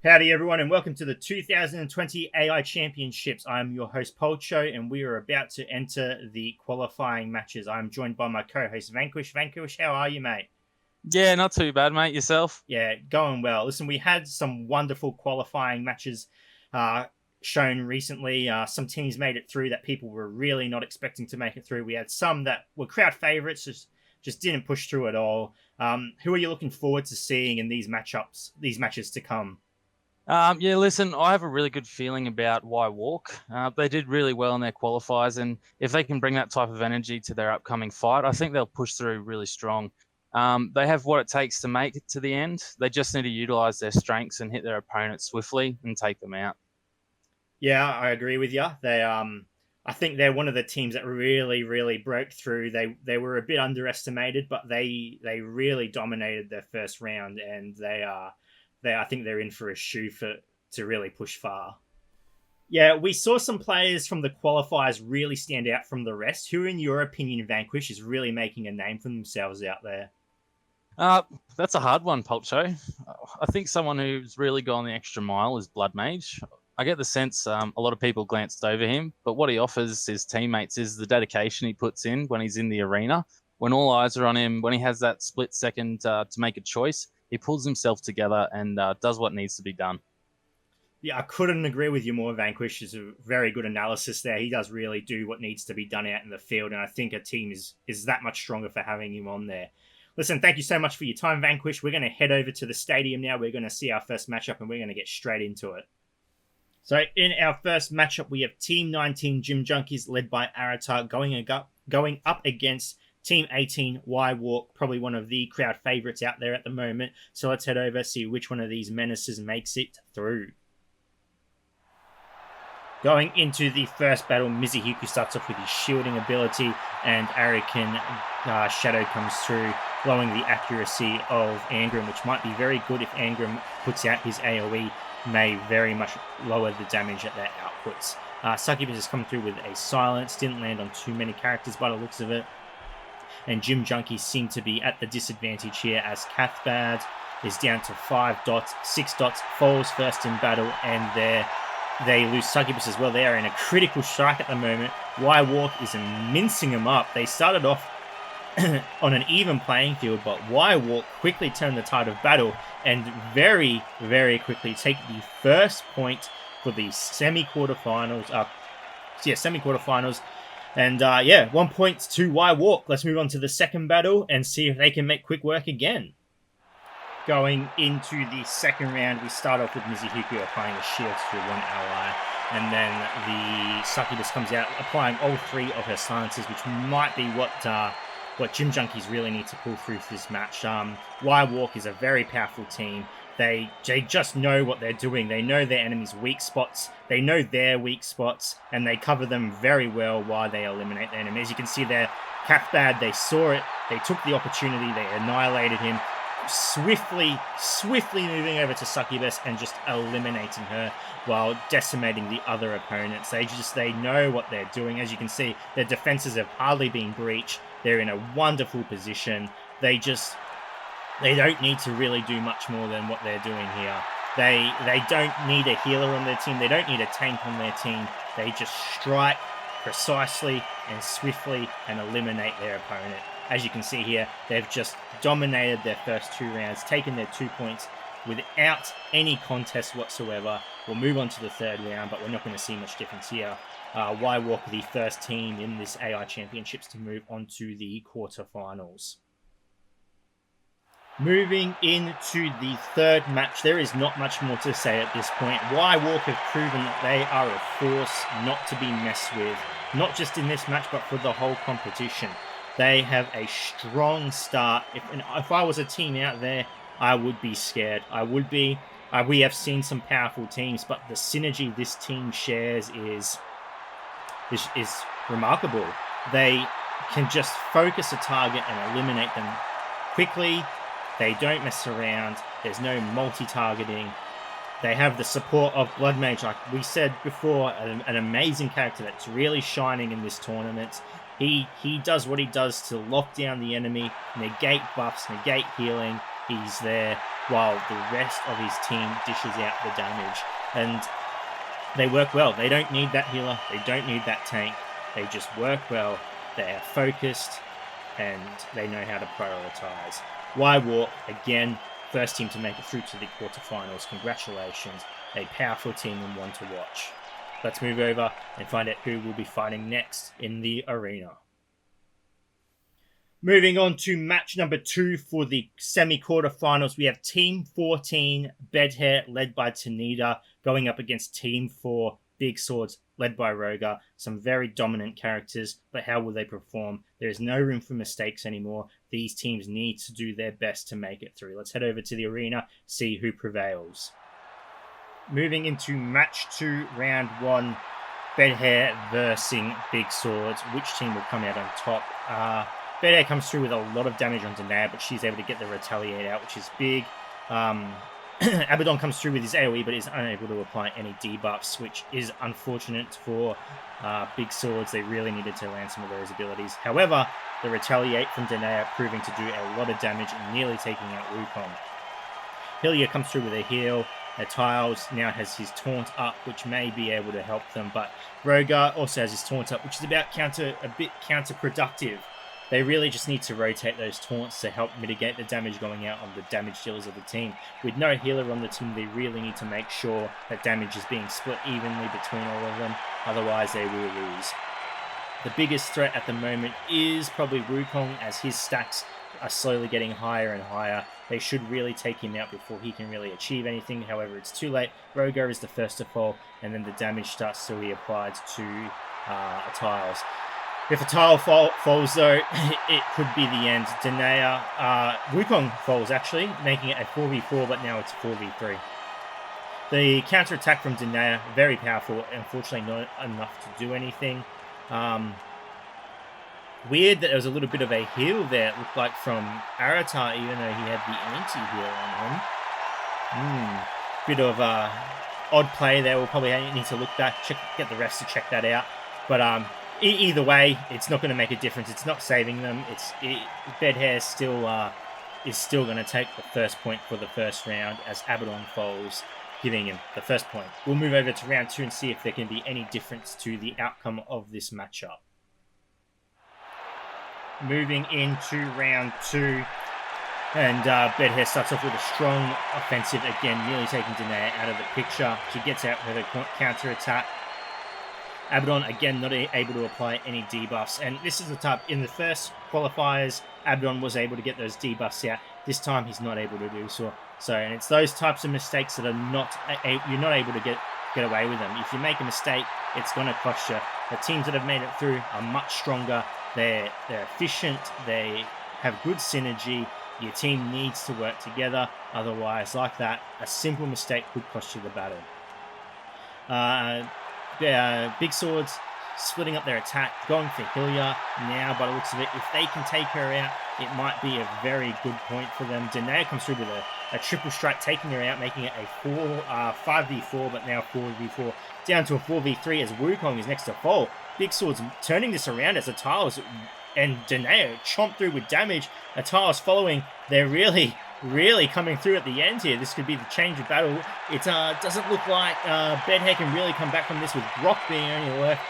Howdy, everyone, and welcome to the 2020 AI Championships. I'm your host, Polcho, and we are about to enter the qualifying matches. I'm joined by my co-host, Vanquish. Vanquish, how are you, mate? Yeah, not too bad, mate. Yourself? Yeah, going well. Listen, we had some wonderful qualifying matches uh, shown recently. Some teams made it through that people were really not expecting to make it through. We had some that were crowd favorites, just didn't push through at all. Who are you looking forward to seeing in these matches to come? Yeah, listen, I have a really good feeling about why walk. They did really well in their qualifiers, and if they can bring that type of energy to their upcoming fight, I think they'll push through really strong. They have what it takes to make it to the end. They just need to utilize their strengths and hit their opponents swiftly and take them out. Yeah, I agree with you. I think they're one of the teams that really broke through. They were a bit underestimated, but they really dominated their first round, and I think they're in for a shoe for to really push far. Yeah, we saw some players from the qualifiers really stand out from the rest. Who, in your opinion, Vanquish is really making a name for themselves out there? Uh, that's a hard one, Pulcho. I think someone who's really gone the extra mile is Blood Mage. I get the sense a lot of people glanced over him, but what he offers his teammates is the dedication he puts in when he's in the arena. When all eyes are on him, when he has that split second to make a choice, he pulls himself together and does what needs to be done. Yeah, I couldn't agree with you more. Vanquish is a very good analysis there. He does really do what needs to be done out in the field, and I think a team is that much stronger for having him on there. Listen, thank you so much for your time, Vanquish. We're going to head over to the stadium now. We're going to see our first matchup, and we're going to get straight into it. So in our first matchup, we have Team 19 Gym Junkies led by Aratar going up against Team 18 Y Walk, probably one of the crowd favorites out there at the moment. So let's head over, see which one of these menaces makes it through. Going into the first battle, Mizuhiku starts off with his shielding ability, and Arikan Shadow comes through, blowing the accuracy of Angram, which might be very good if Angram puts out his AoE, may very much lower the damage at their outputs. Succubus has come through with a silence, didn't land on too many characters by the looks of it, and Gym Junkies seem to be at the disadvantage here as Cathbad is down to 5 dots, 6 dots, falls first in battle, and they lose Succubus as well. They are in a critical strike at the moment. Y-Walk is mincing them up. They started off on an even playing field, but Y-Walk quickly turned the tide of battle and very quickly take the first point for the semi-quarterfinals. Semi-quarterfinals. And 1 point to Y-Walk. Let's move on to the second battle and see if they can make quick work again. Going into the second round, we start off with Mizuhiku applying a shield to one ally, and then the Succubus comes out applying all 3 of her silences, which might be what Gym Junkies really need to pull through for this match. Y-Walk is a very powerful team. They just know what they're doing. They know their enemy's weak spots. They know their weak spots, and they cover them very well while they eliminate the enemy. As you can see there, Cathbad, they saw it. They took the opportunity. They annihilated him. Swiftly moving over to Succubus and just eliminating her while decimating the other opponents. They know what they're doing. As you can see, their defenses have hardly been breached. They're in a wonderful position. They don't need to really do much more than what they're doing here. They don't need a healer on their team. They don't need a tank on their team. They just strike precisely and swiftly and eliminate their opponent. As you can see here, they've just dominated their first 2 rounds, taken their 2 points without any contest whatsoever. We'll move on to the third round, but we're not going to see much difference here. Y-Walk, the first team in this AI Championships to move on to the quarterfinals. Moving into the third match, there is not much more to say at this point. Y-Walk have proven that they are a force not to be messed with, not just in this match, but for the whole competition. They have a strong start. If I was a team out there, I would be scared. I would be. We have seen some powerful teams, but the synergy this team shares is remarkable. They can just focus a target and eliminate them quickly. They don't mess around. There's no multi-targeting. They have the support of Blood Mage, like we said before, an amazing character that's really shining in this tournament. He does what he does to lock down the enemy, negate buffs, negate healing, He's there while the rest of his team dishes out the damage. And they work well. They don't need that healer. They don't need that tank. They just work well. They are focused and they know how to prioritize. Why Walk, again, first team to make it through to the quarterfinals. Congratulations. A powerful team and one to watch. Let's move over and find out who will be fighting next in the arena. Moving on to match number 2 for the semi-quarterfinals, we have Team 14, Bedhair, led by Tanita, going up against Team 4, Big Swords, led by Roga. Some very dominant characters, but how will they perform? There is no room for mistakes anymore. These teams need to do their best to make it through. Let's head over to the arena, see who prevails. Moving into match 2, round 1, Bedhair versus Big Swords. Which team will come out on top? Bedhair comes through with a lot of damage on Danab, but she's able to get the retaliate out, which is big. Abaddon comes through with his AoE, but is unable to apply any debuffs, which is unfortunate for Big Swords. They really needed to land some of those abilities. However, the retaliate from Danae proving to do a lot of damage and nearly taking out Wukong. Hylia comes through with a heal. Tiles now has his taunt up, which may be able to help them, but Rogar also has his taunt up, which is a bit counterproductive. They really just need to rotate those taunts to help mitigate the damage going out on the damage dealers of the team. With no healer on the team, they really need to make sure that damage is being split evenly between all of them. Otherwise, they will lose. The biggest threat at the moment is probably Wukong, as his stacks are slowly getting higher and higher. They should really take him out before he can really achieve anything. However, it's too late. Rogar is the first to fall, and then the damage starts to be applied to Tiles. If a tile falls, though, it could be the end. Danae, Wukong falls, actually, making it a 4v4, but now it's 4v3. The counter-attack from Danae, very powerful. Unfortunately, not enough to do anything. Weird that there was a little bit of a heal there, it looked like, from Aratar, even though he had the anti-heal on him. Bit of odd play there. We'll probably need to look back, get the rest to check that out. But either way, it's not going to make a difference. It's not saving them. Bedhair is still going to take the first point for the first round as Abaddon falls, giving him the first point. We'll move over to round 2 and see if there can be any difference to the outcome of this matchup. Moving into round 2, and Bedhair starts off with a strong offensive, again, nearly taking Danae out of the picture. She gets out with a counter-attack. Abaddon, again, not able to apply any debuffs. And this is the type, in the first qualifiers, Abaddon was able to get those debuffs out. This time, he's not able to do so. And it's those types of mistakes that you're not able to get away with them. If you make a mistake, it's going to cost you. The teams that have made it through are much stronger. They're efficient. They have good synergy. Your team needs to work together. Otherwise, like that, a simple mistake could cost you the battle. Big Swords splitting up their attack, going for Hylia now by the looks of it. If they can take her out, it might be a very good point for them. Danae comes through with a triple strike, taking her out, making it a 5v4, but now 4v4, down to a 4v3 as Wukong is next to fall. Big Swords turning this around as the Tiles and Danae chomp through with damage. The Tiles following, they're really coming through at the end here. This could be the change of battle. It doesn't look like Bedhair can really come back from this with Brock being only left.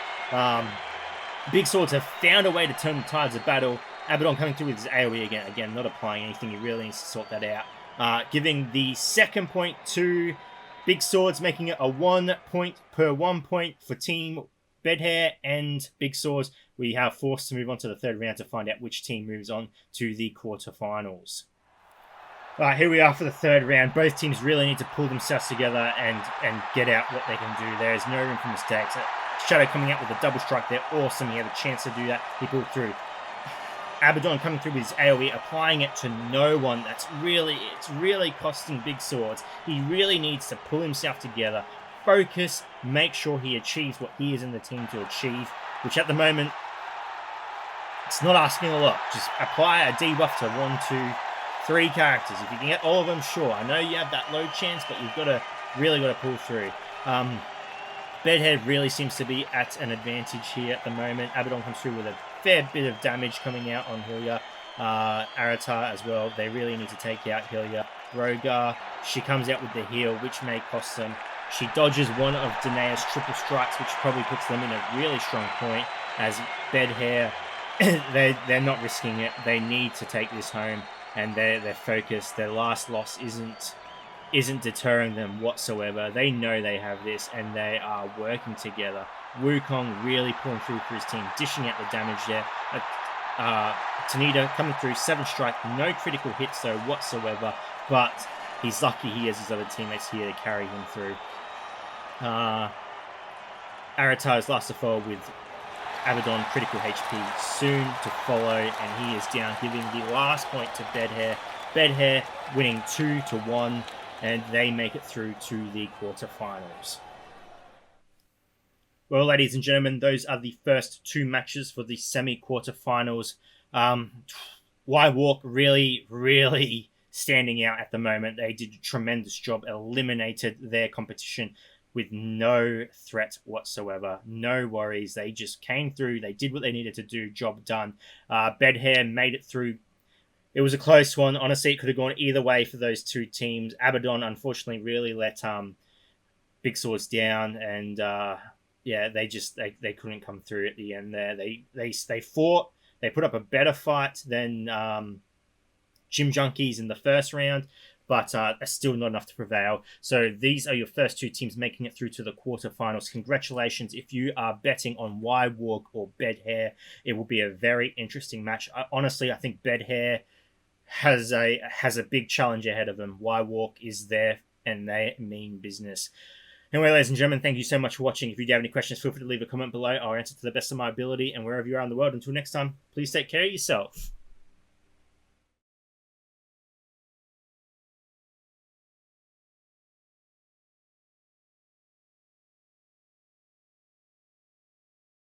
Big Swords have found a way to turn the tides of battle. Abaddon coming through with his AoE again, not applying anything. He really needs to sort that out. Giving the second point to Big Swords, making it a 1 point per 1 point for Team Bedhair and Big Swords. We are forced to move on to the third round to find out which team moves on to the quarterfinals. Right, here we are for the third round. Both teams really need to pull themselves together and get out what they can do. There is no room for mistakes. Shadow coming out with a double strike there. Awesome. He had a chance to do that. He pulled through. Abaddon coming through with his AoE, applying it to no one. It's really costing Big Swords. He really needs to pull himself together, focus, make sure he achieves what he is in the team to achieve, which at the moment, it's not asking a lot. Just apply a debuff to 1, 2, 3 characters. If you can get all of them, sure. I know you have that low chance, but you've really got to pull through. Bedhair really seems to be at an advantage here at the moment. Abaddon comes through with a fair bit of damage coming out on Hylia. Arata as well. They really need to take out Hilya. Rogar, she comes out with the heel, which may cost them. She dodges one of Danae's triple strikes, which probably puts them in a really strong point as Bed Hair, they're not risking it. They need to take this home, and they're focused. Their last loss isn't deterring them whatsoever. They know they have this, and they are working together. Wukong really pulling through for his team, dishing out the damage there. Tanita coming through, 7 strike, no critical hits though whatsoever, but he's lucky he has his other teammates here to carry him through. Arata's last to fall with Abaddon critical HP soon to follow, and he is down, giving the last point to Bedhair. Bedhair winning 2-1, and they make it through to the quarterfinals. Well, ladies and gentlemen, those are the first 2 matches for the semi-quarterfinals. Y-Walk really standing out at the moment. They did a tremendous job, eliminated their competition with no threat whatsoever. No worries. They just came through. They did what they needed to do. Job done. Bedhair made it through. It was a close one. Honestly, it could have gone either way for those 2 teams. Abaddon, unfortunately, really let Big Swords down, and they couldn't come through at the end there. They fought. They put up a better fight than Gym Junkies in the first round, but still not enough to prevail. So these are your first 2 teams making it through to the quarterfinals. Congratulations. If you are betting on Y-Walk or Bedhair, it will be a very interesting match. Honestly, I think Bedhair has a big challenge ahead of them. Y-Walk is there, and they mean business. Anyway, ladies and gentlemen, thank you so much for watching. If you do have any questions, feel free to leave a comment below. I'll answer to the best of my ability. And wherever you are in the world, until next time, please take care of yourself.